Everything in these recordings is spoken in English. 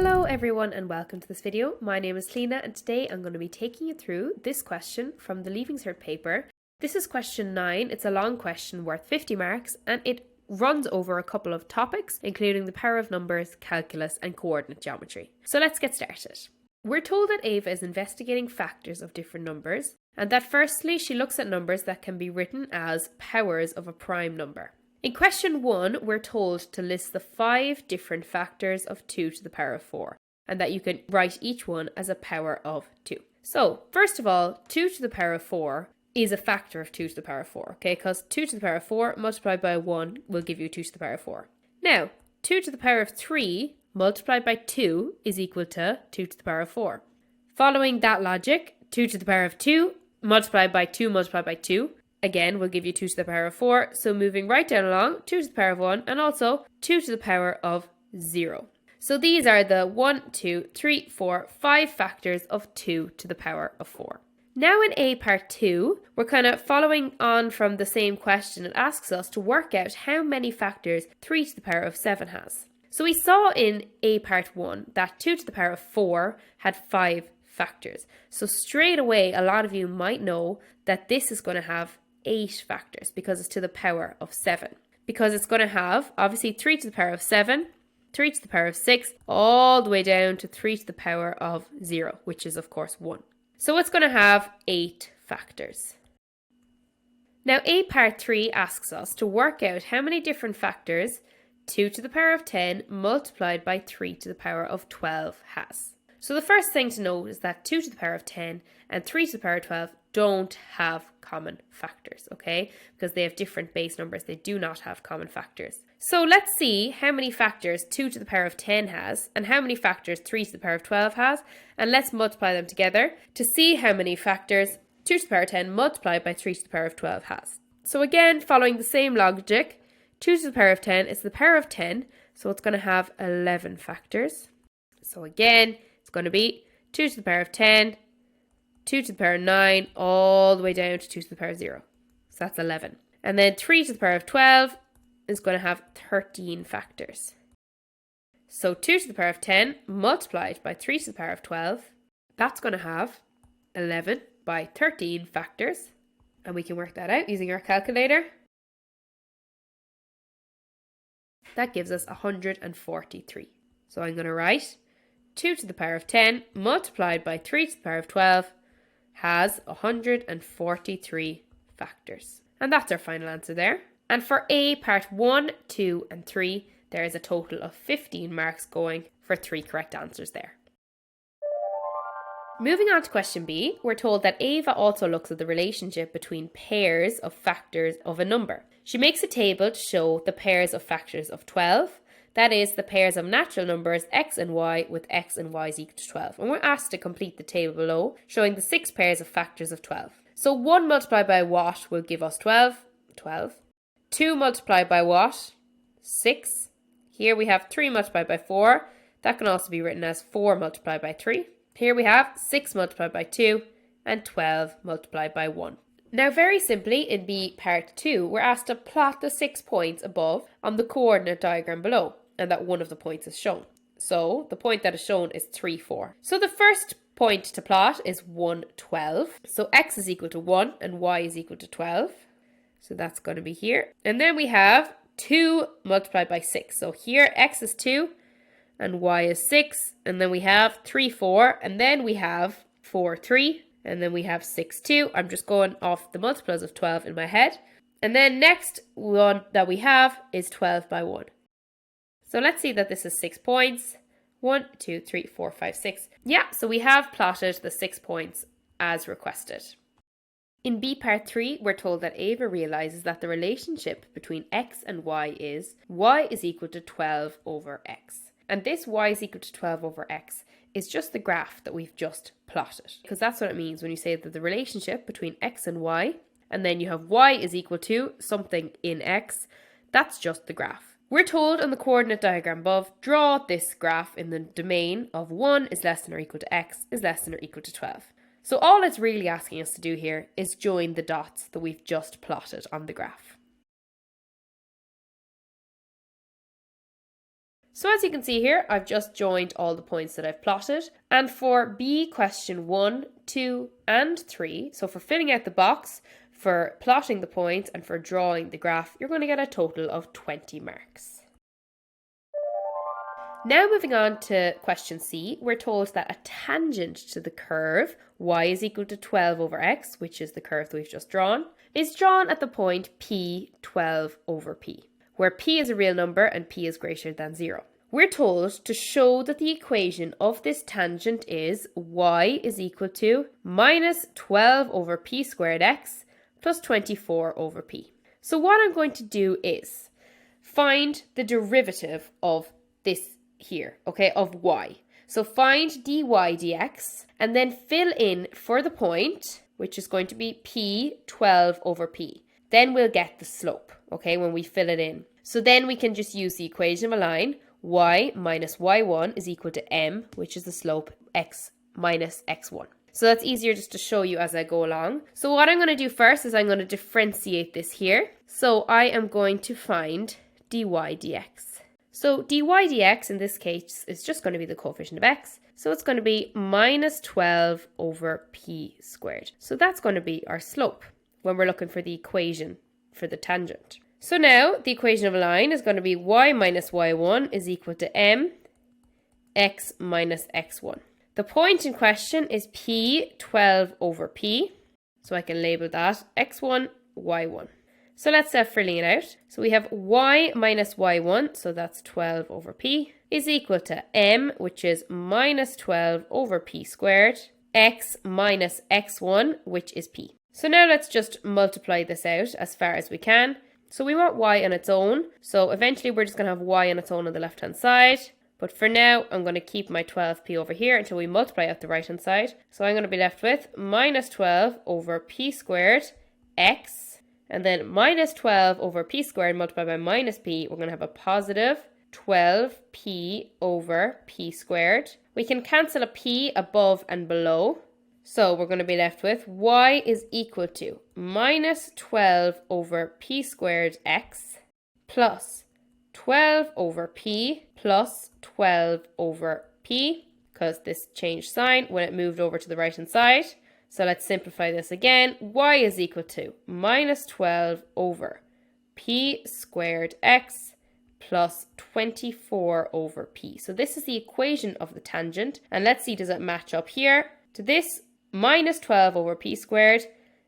Hello everyone and welcome to this video. My name is Lena and today I'm going to be taking you through this question from the Leaving Cert paper. This is question 9. It's a long question worth 50 marks and it runs over a couple of topics including the power of numbers, calculus and coordinate geometry. So let's get started. We're told that Ava is investigating factors of different numbers and that firstly she looks at numbers that can be written as powers of a prime number. In question 1, we're told to list the 5 different factors of 2 to the power of 4 and that you can write each one as a power of 2. So, first of all, 2 to the power of 4 is a factor of 2 to the power of 4, okay? Because 2 to the power of 4 multiplied by 1 will give you 2 to the power of 4. Now, 2 to the power of 3 multiplied by 2 is equal to 2 to the power of 4. Following that logic, 2 to the power of 2 multiplied by 2 multiplied by 2 again will give you 2 to the power of 4. So moving right down along, 2 to the power of 1 and also 2 to the power of 0. So these are the 1, 2, 3, 4, 5 factors of 2 to the power of 4. Now in A part 2, we're kind of following on from the same question. It asks us to work out how many factors 3 to the power of 7 has. So we saw in A part 1 that 2 to the power of 4 had 5 factors. So straight away, a lot of you might know that this is going to have 8 factors because it's to the power of 7. Because it's going to have, obviously, 3 to the power of 7, 3 to the power of 6, all the way down to 3 to the power of 0, which is, of course, 1. So it's going to have 8 factors. Now, A part 3 asks us to work out how many different factors 2 to the power of 10 multiplied by 3 to the power of 12 has. So the first thing to note is that 2 to the power of 10 and 3 to the power of 12 don't have common factors, okay? Because they have different base numbers, they do not have common factors. So let's see how many factors 2 to the power of 10 has and how many factors 3 to the power of 12 has, and let's multiply them together to see how many factors 2 to the power of 10 multiplied by 3 to the power of 12 has. So again, following the same logic, 2 to the power of 10 is the power of 10, so it's going to have 11 factors. So again, it's going to be 2 to the power of 10, 2 to the power of 9, all the way down to 2 to the power of 0. So that's 11. And then 3 to the power of 12 is going to have 13 factors. So 2 to the power of 10 multiplied by 3 to the power of 12, that's going to have 11 by 13 factors. And we can work that out using our calculator. That gives us 143. So I'm going to write 2 to the power of 10 multiplied by 3 to the power of 12 has 143 factors. And that's our final answer there. And for A part 1, 2 and 3, there is a total of 15 marks going for 3 correct answers there. Moving on to question B, we're told that Ava also looks at the relationship between pairs of factors of a number. She makes a table to show the pairs of factors of 12. That is, the pairs of natural numbers x and y with x and y is equal to 12. And we're asked to complete the table below, showing the 6 pairs of factors of 12. So 1 multiplied by what will give us 12? 12. 2 multiplied by what? 6. Here we have 3 multiplied by 4. That can also be written as 4 multiplied by 3. Here we have 6 multiplied by 2 and 12 multiplied by 1. Now very simply in B part 2, we're asked to plot the 6 points above on the coordinate diagram below, and that one of the points is shown. So the point that is shown is 3, 4. So the first point to plot is 1, 12. So x is equal to 1 and y is equal to 12. So that's going to be here. And then we have 2 multiplied by 6. So here x is 2 and y is 6. And then we have 3, 4. And then we have 4, 3. And then we have 6, 2. I'm just going off the multiples of 12 in my head. And then next one that we have is 12 by 1. So let's see that this is 6 points. 1, 2, 3, 4, 5, 6. Yeah, so we have plotted the 6 points as requested. In B part 3, we're told that Ava realises that the relationship between x and y is equal to 12 over x. And this y is equal to 12 over x is just the graph that we've just plotted. Because that's what it means when you say that the relationship between x and y, and then you have y is equal to something in x, that's just the graph. We're told on the coordinate diagram above, draw this graph in the domain of 1 is less than or equal to x is less than or equal to 12. So all it's really asking us to do here is join the dots that we've just plotted on the graph. So as you can see here, I've just joined all the points that I've plotted. And for B question 1, 2, and 3, so for filling out the box, for plotting the points, and for drawing the graph, you're going to get a total of 20 marks. Now moving on to question C, we're told that a tangent to the curve y is equal to 12 over x, which is the curve that we've just drawn, is drawn at the point p 12 over p, where p is a real number and p is greater than 0. We're told to show that the equation of this tangent is y is equal to minus 12 over p squared x plus 24 over p. So what I'm going to do is find the derivative of this here, okay, of y. So find dy dx and then fill in for the point, which is going to be p 12 over p. Then we'll get the slope, okay, when we fill it in. So then we can just use the equation of a line. Y minus y1 is equal to m, which is the slope, x minus x1. So that's easier just to show you as I go along. So what I'm going to do first is I'm going to differentiate this here. So I am going to find dy dx. So dy dx in this case is just going to be the coefficient of x. So it's going to be minus 12 over p squared. So that's going to be our slope when we're looking for the equation for the tangent. So now the equation of a line is going to be y minus y1 is equal to m x minus x1. The point in question is p 12 over p. So I can label that x1, y1. So let's start filling it out. So we have y minus y1, so that's 12 over p, is equal to m, which is minus 12 over p squared, x minus x1, which is p. So now let's just multiply this out as far as we can. So we want y on its own. So eventually we're just going to have y on its own on the left-hand side. But for now, I'm going to keep my 12p over here until we multiply out the right-hand side. So I'm going to be left with minus 12 over p squared x. And then minus 12 over p squared multiplied by minus p, we're going to have a positive 12p over p squared. We can cancel a p above and below. So we're going to be left with y is equal to minus 12 over p squared x plus 12 over p plus 12 over p, because this changed sign when it moved over to the right hand side. So let's simplify this again. Y is equal to minus 12 over p squared x plus 24 over p. So this is the equation of the tangent. And let's see, does it match up here to this minus 12 over p squared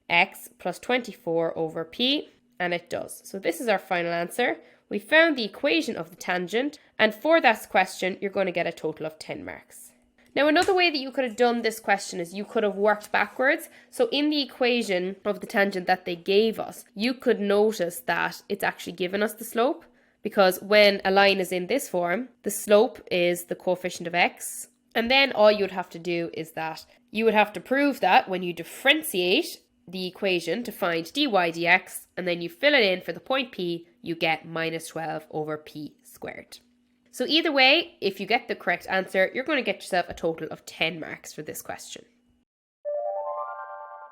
x plus 24 over p? And it does. So this is our final answer. We found the equation of the tangent. And for that question, you're going to get a total of 10 marks. Now, another way that you could have done this question is you could have worked backwards. So in the equation of the tangent that they gave us, you could notice that it's actually given us the slope, because when a line is in this form, the slope is the coefficient of x. And then all you would have to do is that you would have to prove that when you differentiate the equation to find dy dx, and then you fill it in for the point p, you get minus 12 over p squared. So either way, if you get the correct answer, you're going to get yourself a total of 10 marks for this question.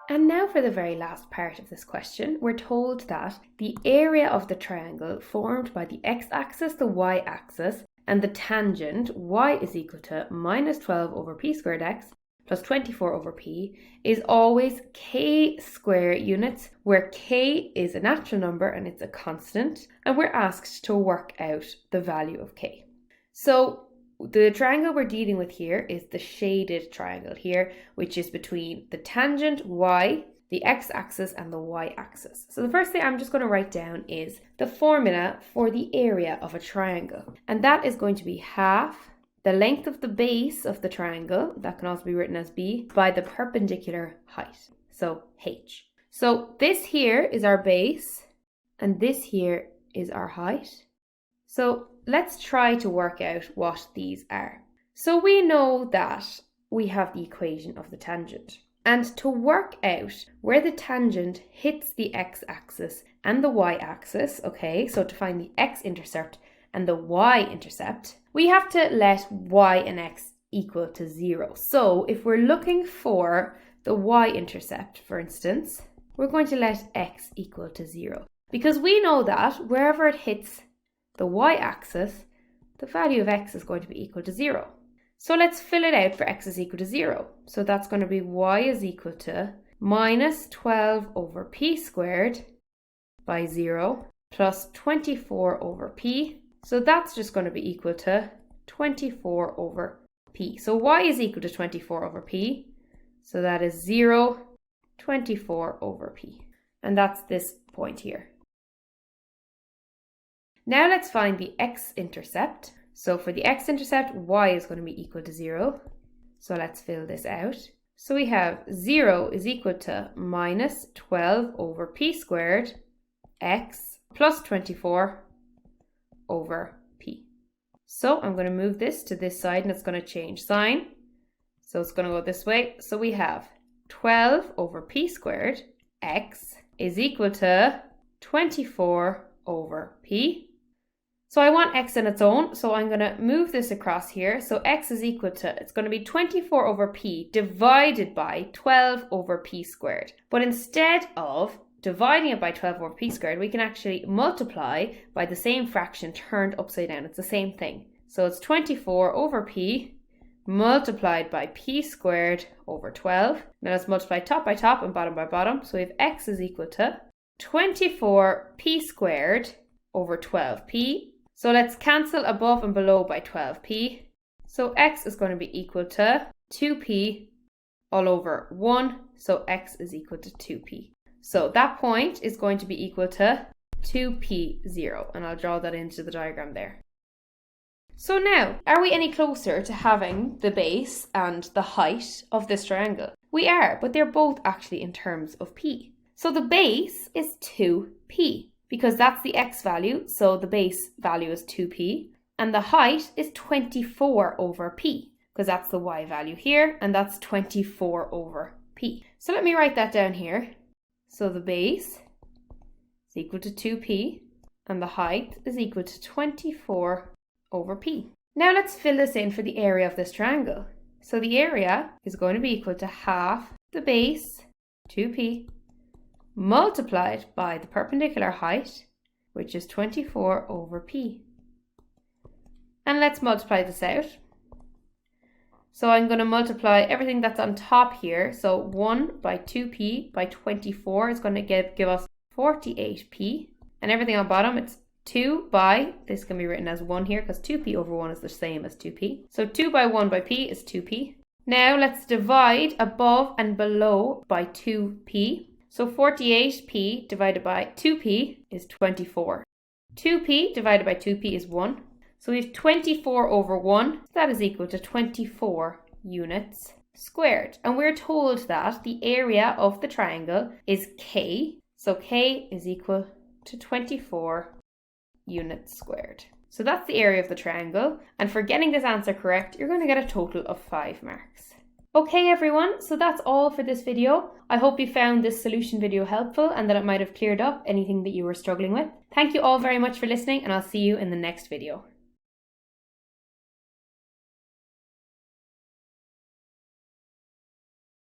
And now for the very last part of this question, we're told that the area of the triangle formed by the x-axis, the y-axis, and the tangent y is equal to minus 12 over p squared x plus 24 over p is always k square units, where k is a natural number and it's a constant, and we're asked to work out the value of k. So the triangle we're dealing with here is the shaded triangle here, which is between the tangent y, the x-axis, and the y-axis. So the first thing I'm just going to write down is the formula for the area of a triangle. And that is going to be half the length of the base of the triangle, that can also be written as b, by the perpendicular height, so h. So this here is our base, and this here is our height. So let's try to work out what these are. So we know that we have the equation of the tangent. And to work out where the tangent hits the x-axis and the y-axis, okay, so to find the x-intercept and the y-intercept, we have to let y and x equal to 0. So if we're looking for the y-intercept, for instance, we're going to let x equal to 0. Because we know that wherever it hits the y-axis, the value of x is going to be equal to 0. So let's fill it out for x is equal to 0. So that's going to be y is equal to minus 12 over p squared by 0 plus 24 over p. So that's just going to be equal to 24 over p. So y is equal to 24 over p. So that is 0, 24 over p. And that's this point here. Now let's find the x-intercept. So for the x-intercept, y is going to be equal to 0. So let's fill this out. So we have 0 is equal to minus 12 over p squared x plus 24 over p. So I'm going to move this to this side and it's going to change sign. So it's going to go this way. So we have 12 over p squared x is equal to 24 over p. So I want x in its own, so I'm going to move this across here. So x is equal to, it's going to be 24 over p divided by 12 over p squared. But instead of dividing it by 12 over p squared, we can actually multiply by the same fraction turned upside down. It's the same thing. So it's 24 over p multiplied by p squared over 12. Now let's multiply top by top and bottom by bottom. So we have x is equal to 24 p squared over 12p. So let's cancel above and below by 12p. So x is going to be equal to 2p all over 1. So x is equal to 2p. So that point is going to be equal to 2p0. And I'll draw that into the diagram there. So now, are we any closer to having the base and the height of this triangle? We are, but they're both actually in terms of p. So the base is 2p. Because that's the x value, so the base value is 2p, and the height is 24 over p, because that's the y value here, and that's 24 over p. So let me write that down here. So the base is equal to 2p, and the height is equal to 24 over p. Now let's fill this in for the area of this triangle. So the area is going to be equal to half the base, 2p, multiplied by the perpendicular height, which is 24 over p. And let's multiply this out. So I'm going to multiply everything that's on top here. So 1 by 2p by 24 is going to give us 48p. And everything on bottom, it's 2 by, this can be written as 1 here because 2p over 1 is the same as 2p. So 2 by 1 by p is 2p. Now let's divide above and below by 2p. So 48p divided by 2p is 24. 2p divided by 2p is 1. So we have 24 over 1. That is equal to 24 units squared. And we're told that the area of the triangle is k. So k is equal to 24 units squared. So that's the area of the triangle. And for getting this answer correct, you're going to get a total of 5 marks. Okay everyone, so that's all for this video. I hope you found this solution video helpful and that it might have cleared up anything that you were struggling with. Thank you all very much for listening and I'll see you in the next video.